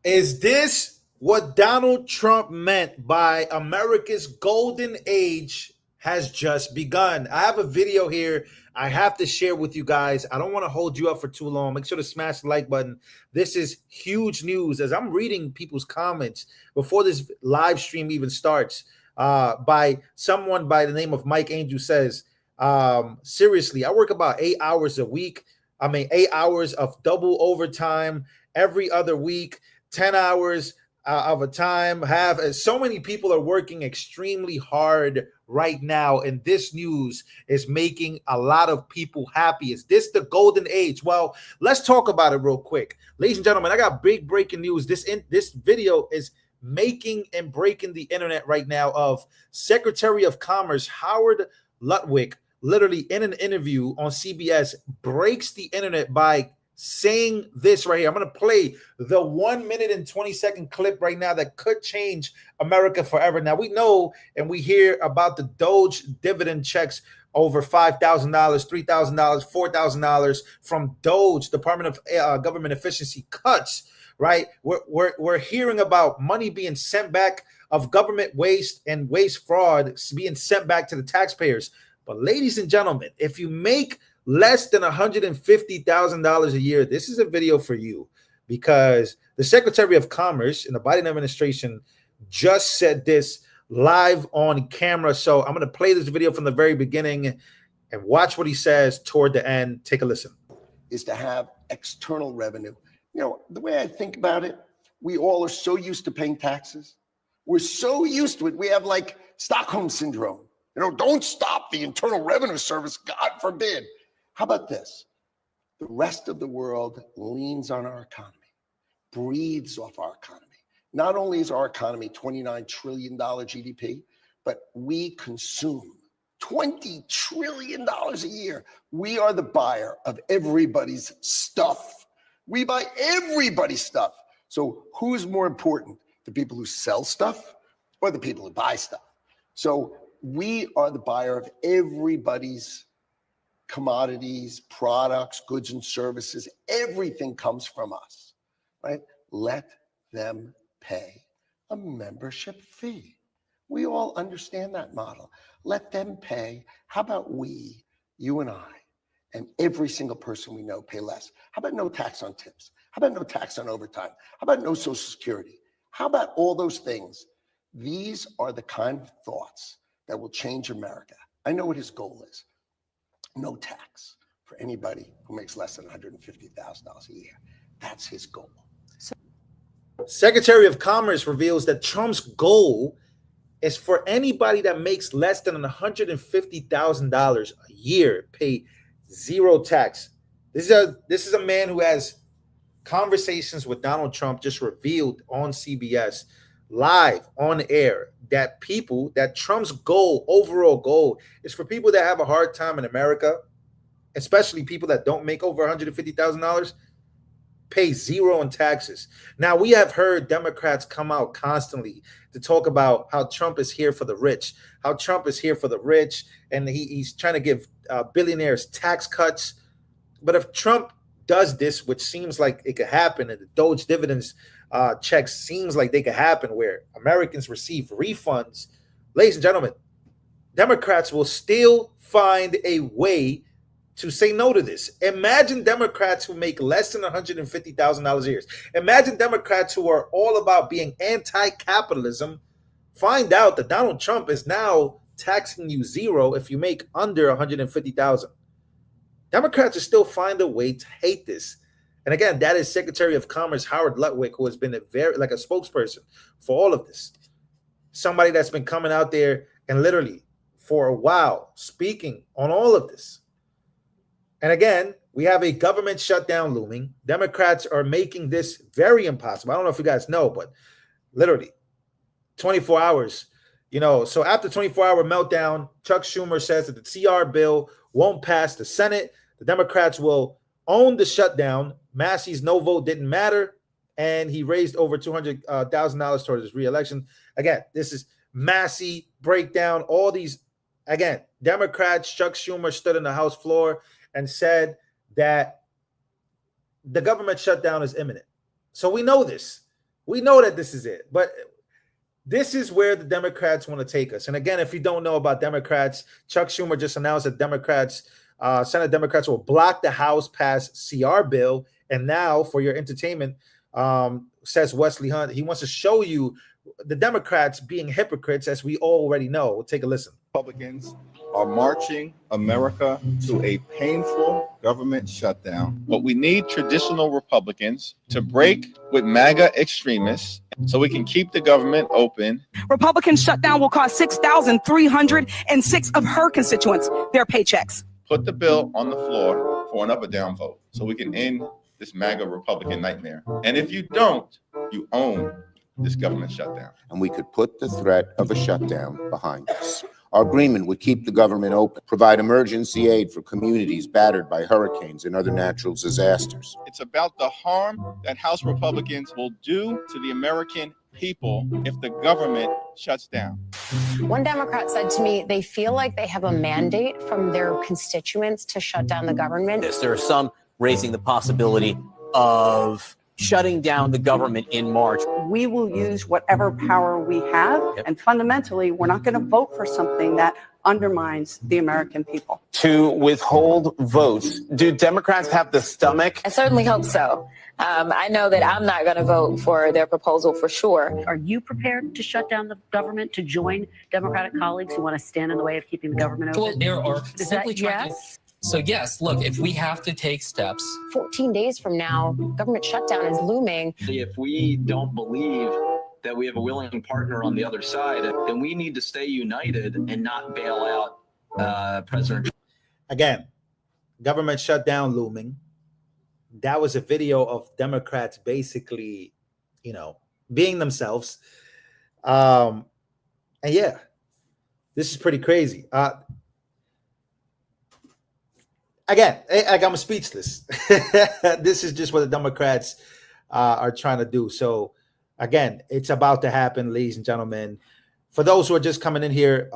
Is this what Donald Trump meant by America's golden age has just begun? I have a video here I have to share with you guys. I don't want to hold you up for too long. Make sure to smash the like button. This is huge news as I'm reading people's comments before this live stream even starts. By someone by the name of Mike Angel says, seriously, I work about 8 hours a week. 8 hours of double overtime every other week. 10 hours of a time. So many people are working extremely hard right now, and this news is making a lot of people happy. Is this the golden age? Well, let's talk about it real quick. Ladies and gentlemen, I got big breaking news. This video is making and breaking the internet right now of Secretary of Commerce Howard Lutnick, literally in an interview on CBS, breaks the internet by saying this right here. I'm going to play the 1 minute and 20-second clip right now that could change America forever. Now, we know and we hear about the Doge dividend checks over $5,000, $3,000, $4,000 from Doge, Department of Government Efficiency cuts, right? We're hearing about money being sent back of government waste and waste fraud being sent back to the taxpayers. But ladies and gentlemen, if you make less than $150,000 a year, this is a video for you, because the Secretary of Commerce in the Biden administration just said this live on camera. So I'm going to play this video from the very beginning and watch what he says toward the end. Take a listen. Is to have external revenue. You know, the way I think about it, we all are so used to paying taxes. We're so used to it. We have like Stockholm syndrome. You know, don't stop the Internal Revenue Service, God forbid. How about this? The rest of the world leans on our economy, breathes off our economy. Not only is our economy $29 trillion GDP, but we consume $20 trillion a year. We are the buyer of everybody's stuff. We buy everybody's stuff. So who's more important, the people who sell stuff or the people who buy stuff? So we are the buyer of everybody's commodities, products, goods and services. Everything comes from us, right? Let them pay a membership fee. We all understand that model. Let them pay. How about we, you and I, and every single person we know pay less? How about no tax on tips? How about no tax on overtime? How about no Social Security? How about all those things? These are the kind of thoughts that will change America. I know what his goal is. No tax for anybody who makes less than $150,000 a year. That's his goal. Secretary of Commerce reveals that Trump's goal is for anybody that makes less than $150,000 a year pay zero tax. This is a man who has conversations with Donald Trump, just revealed on CBS live on air, that Trump's overall goal is for people that have a hard time in America, especially people that don't make over $150,000, pay zero in taxes. Now, we have heard Democrats come out constantly to talk about how Trump is here for the rich, and he's trying to give billionaires tax cuts. But if Trump does this, which seems like it could happen, and the Doge dividends checks seems like they could happen, where Americans receive refunds, ladies and gentlemen, Democrats will still find a way to say no to this. Imagine Democrats who make less than $150,000 a year. Imagine Democrats who are all about being anti-capitalism find out that Donald Trump is now taxing you zero if you make under $150,000. Democrats will still find a way to hate this. And again, that is Secretary of Commerce Howard Lutnick, who has been a spokesperson for all of this. Somebody that's been coming out there and literally for a while speaking on all of this. And again, we have a government shutdown looming. Democrats are making this very impossible. I don't know if you guys know, but literally 24 hours, so after 24-hour meltdown, Chuck Schumer says that the CR bill won't pass the Senate. The Democrats will own the shutdown. Massey's no vote didn't matter, and he raised over $200,000 towards his reelection. Again, this is Massey breakdown. All these, again, Democrats, Chuck Schumer stood in the House floor and said that the government shutdown is imminent. So we know this. We know that this is it, but this is where the Democrats want to take us. And again, if you don't know about Democrats, Chuck Schumer just announced that Senate Democrats will block the House passed CR bill. And now, for your entertainment, says Wesley Hunt, he wants to show you the Democrats being hypocrites, as we already know. We'll take a listen. Republicans are marching America to a painful government shutdown. But we need traditional Republicans to break with MAGA extremists so we can keep the government open. Republican shutdown will cost 6,306 of her constituents their paychecks. Put the bill on the floor for an up or down vote so we can end this MAGA Republican nightmare. And if you don't, you own this government shutdown. And we could put the threat of a shutdown behind us. Our agreement would keep the government open, provide emergency aid for communities battered by hurricanes and other natural disasters. It's about the harm that House Republicans will do to the American people if the government shuts down. One Democrat said to me, they feel like they have a mandate from their constituents to shut down the government. There are some raising the possibility of shutting down the government in March. We will use whatever power we have, and fundamentally, we're not going to vote for something that undermines the American people. To withhold votes, do Democrats have the stomach? I certainly hope so. I know that I'm not going to vote for their proposal for sure. Are you prepared to shut down the government, to join Democratic colleagues who want to stand in the way of keeping the government open? Well, there are Is simply that trying yes? So yes, look, if we have to take steps. 14 days from now, government shutdown is looming. If we don't believe that we have a willing partner on the other side, then we need to stay united and not bail out President Trump. Again, government shutdown looming. That was a video of Democrats basically, being themselves. And yeah, this is pretty crazy. Again, I'm speechless. This is just what the Democrats are trying to do. So, again, it's about to happen, ladies and gentlemen. For those who are just coming in here,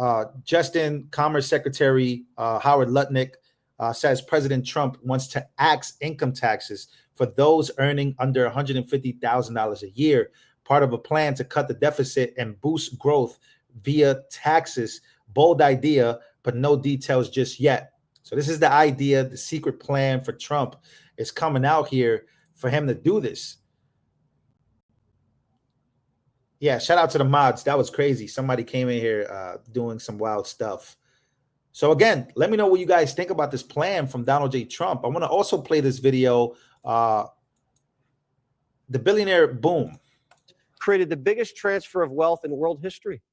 Justin Commerce Secretary Howard Lutnick says President Trump wants to axe income taxes for those earning under $150,000 a year, part of a plan to cut the deficit and boost growth via taxes. Bold idea, but no details just yet. So this is the idea, the secret plan for Trump is coming out here for him to do this. Yeah, shout out to the mods. That was crazy. Somebody came in here doing some wild stuff. So again, let me know what you guys think about this plan from Donald J. Trump. I want to also play this video. The billionaire boom. Created the biggest transfer of wealth in world history.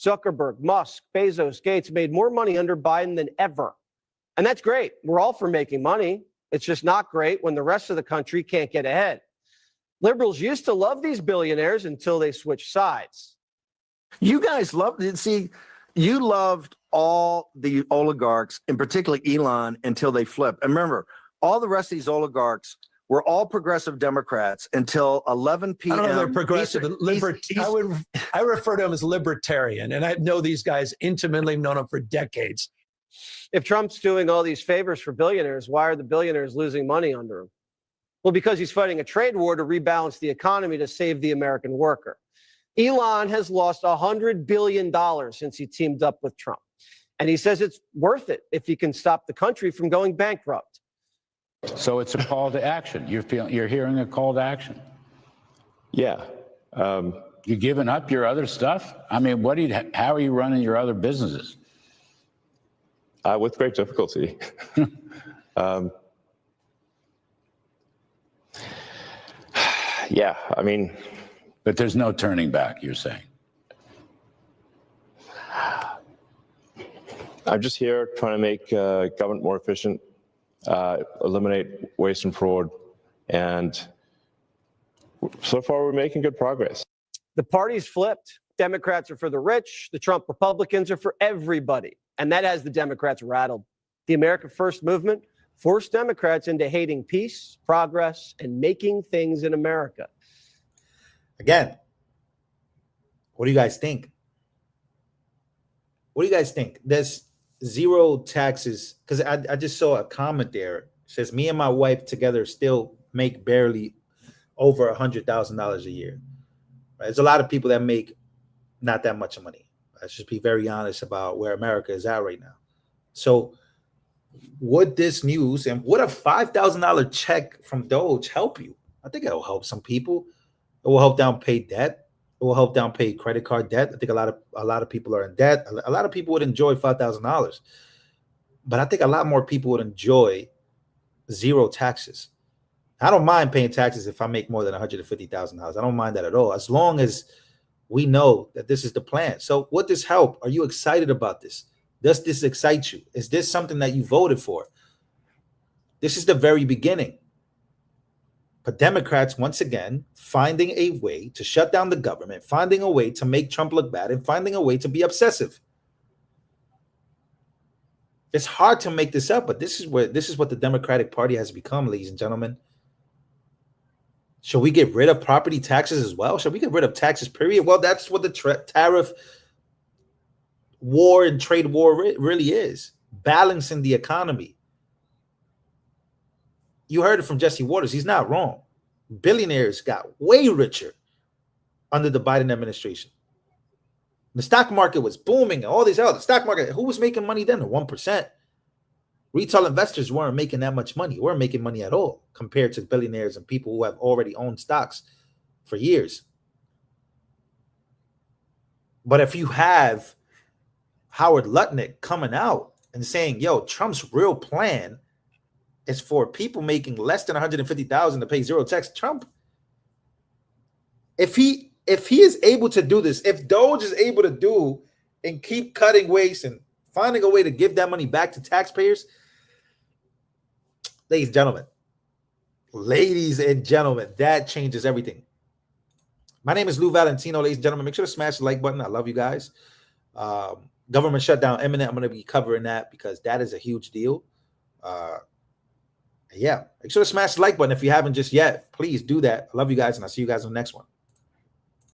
Zuckerberg, Musk, Bezos, Gates made more money under Biden than ever. And that's great. We're all for making money. It's just not great when the rest of the country can't get ahead. Liberals used to love these billionaires until they switched sides. You guys loved it. See, you loved all the oligarchs, in particular Elon, until they flipped. And remember, all the rest of these oligarchs were all progressive Democrats until 11 p.m. I don't know, they're progressive. I refer to them as libertarian, and I know these guys intimately, known them for decades. If Trump's doing all these favors for billionaires, why are the billionaires losing money under him? Well, because he's fighting a trade war to rebalance the economy to save the American worker. Elon has lost $100 billion since he teamed up with Trump. And he says it's worth it if he can stop the country from going bankrupt. So it's a call to action. You're hearing a call to action. Yeah. You giving up your other stuff? I mean, how are you running your other businesses? With great difficulty. Yeah, I mean. But there's no turning back, you're saying. I'm just here trying to make government more efficient, eliminate waste and fraud, and so far we're making good progress. The party's flipped. Democrats are for the rich. The Trump Republicans are for everybody. And that has the Democrats rattled. The America First movement forced Democrats into hating peace, progress, and making things in America. Again, what do you guys think? What do you guys think? There's zero taxes, because I just saw a comment there. It says, me and my wife together still make barely over $100,000 a year. Right? There's a lot of people that make not that much money. Let's just be very honest about where America is at right now. So would this news and would a $5,000 check from Doge help you? I think it'll help some people. It will help down pay debt. It will help down pay credit card debt. I think a lot of people are in debt. A lot of people would enjoy $5,000, but I think a lot more people would enjoy zero taxes. I don't mind paying taxes if I make more than $150,000. I don't mind that at all, as long as we know that this is the plan. So would this help? Are you excited about this? Does this excite you? Is this something that you voted for? This is the very beginning. But Democrats, once again, finding a way to shut down the government, finding a way to make Trump look bad, and finding a way to be obsessive. It's hard to make this up, but this is what the Democratic Party has become, ladies and gentlemen. Should we get rid of property taxes as well? Should we get rid of taxes, period? Well, that's what the tariff war and trade war really is. Balancing the economy. You heard it from Jesse Waters. He's not wrong. Billionaires got way richer under the Biden administration. The stock market was booming. And all these other stock market. Who was making money then? The 1%. Retail investors weren't making that much money. Weren't making money at all compared to billionaires and people who have already owned stocks for years. But if you have Howard Lutnick coming out and saying, yo, Trump's real plan is for people making less than $150,000 to pay zero tax. Trump, if he is able to do this, if Doge is able to do and keep cutting waste and finding a way to give that money back to taxpayers, ladies and gentlemen, that changes everything. My name is Lou Valentino, ladies and gentlemen. Make sure to smash the like button. I love you guys. Government shutdown imminent. I'm going to be covering that because that is a huge deal. Yeah, make sure to smash the like button if you haven't just yet. Please do that. I love you guys, and I'll see you guys on the next one.